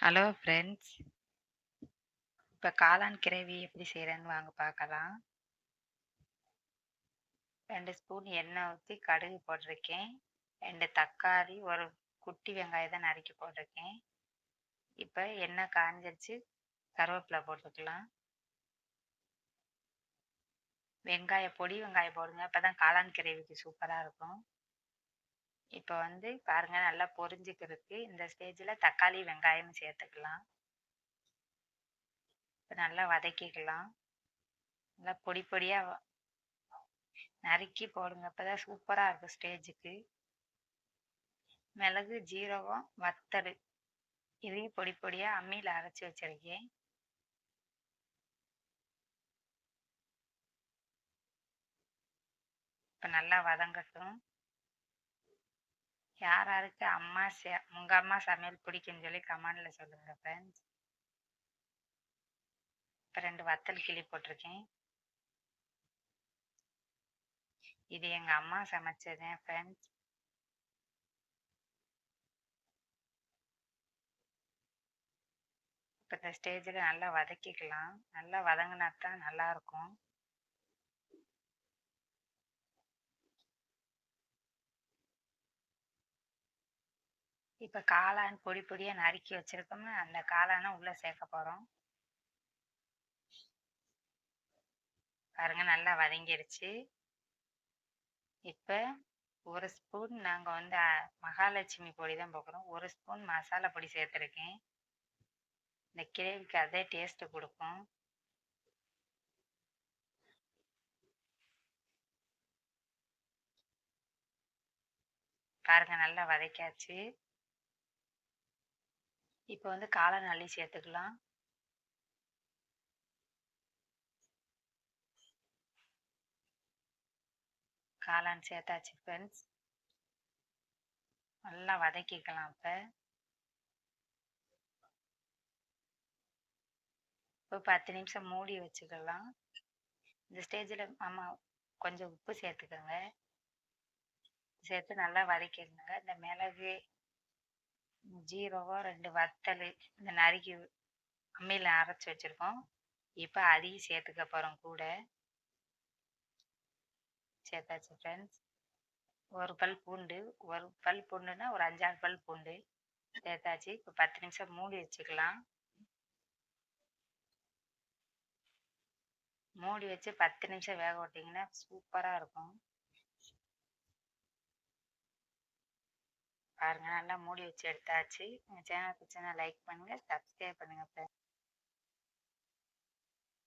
Hello friends. இப்போ காளான் gravy எப்படி செய்கிறேன்னு வாங்க பார்க்கலாம். 2 ஸ்பூன் எண்ணெய் ஊற்றி கடுகு போட்டிருக்கேன். 2 தக்காளி, ஒரு குட்டி வெங்காயத்தை நறுக்கி போட்டிருக்கேன். இப்போ எண்ணெய் காஞ்சிருச்சு, கருவேப்பிலை போட்டுக்கலாம். பொடி வெங்காயம் போடுங்க, அப்போ தான் காளான் கிரேவிக்கு சூப்பராக இருக்கும். இப்போ பாருங்கள், நல்லா பொரிஞ்சுக்கிறதுக்கு இந்த ஸ்டேஜில் தக்காளி வெங்காயம் சேர்த்துக்கலாம். இப்போ நல்லா வதக்கிக்கலாம். நல்லா பொடி பொடியாக நறுக்கி போடுங்க, அப்பதான் சூப்பரா இருக்கும் ஸ்டேஜுக்கு. மிளகு, ஜீரகம், வத்தல் இதையும் பொடி பொடியா அம்மியில அரைச்சி வச்சிருக்கேன். இப்ப நல்லா வதங்கட்டும். யாராருக்கு உங்க அம்மா சமையல் பிடிக்குன்னு சொல்லி கமெண்ட்ல சொல்லுங்க ஃப்ரெண்ட்ஸ். இப்ப 2 வத்தல் கிள்ளி போட்டிருக்கேன். இது எங்க அம்மா சமைச்சதுதான் ஃப்ரெண்ட்ஸ். இப்ப இந்த ஸ்டேஜில் நல்லா வதக்கிக்கலாம். நல்லா வதங்கினா தான் நல்லா இருக்கும். இப்ப காளான் பொடி பொடியா நறுக்கி வச்சிருக்கோம்னா அந்த காளானை உள்ள சேர்க்க போறோம். பாருங்க, நல்லா வதங்கிருச்சு. இப்ப 1 ஸ்பூன் நாங்க மகாலட்சுமி பொடி தான் போக்குறோம். 1 ஸ்பூன் மசாலா பொடி சேர்த்துருக்கேன். இந்த கிரேவிக்கு அதே டேஸ்ட் கொடுக்கும். பாருங்க, நல்லா வதக்காச்சு. இப்போ காளான் அள்ளி சேர்த்துக்கலாம். காளான் சேர்த்தாச்சு ஃப்ரெண்ட்ஸ். நல்லா வதக்கிக்கலாம். இப்போ 10 நிமிஷம் மூடி வச்சுக்கலாம். இந்த ஸ்டேஜில் கொஞ்சம் உப்பு சேர்த்துக்கோங்க. சேர்த்து நல்லா வதக்கிடுங்க. இந்த மிளகு, ஜீரகம், 2 வத்தல் இந்த நறுக்கி அம்மியில் அரைச்சி வச்சிருக்கோம். இப்போ அதையும் சேர்த்துக்க போகிறோம். கூட சேர்த்தாச்சு ஃப்ரெண்ட்ஸ். ஒரு பல் பூண்டுன்னா ஒரு 5-6 பல் பூண்டு சேர்த்தாச்சு. இப்போ 10 நிமிஷம் மூடி வச்சுக்கலாம். மூடி வச்சு 10 நிமிஷம் வேக விட்டிங்கன்னா சூப்பராக இருக்கும். பாருங்க, நல்லா மூடி வச்சு எடுத்தாச்சு. சேனல் பிடிச்சா லைக் பண்ணுங்க, சப்ஸ்கிரைப் பண்ணுங்க.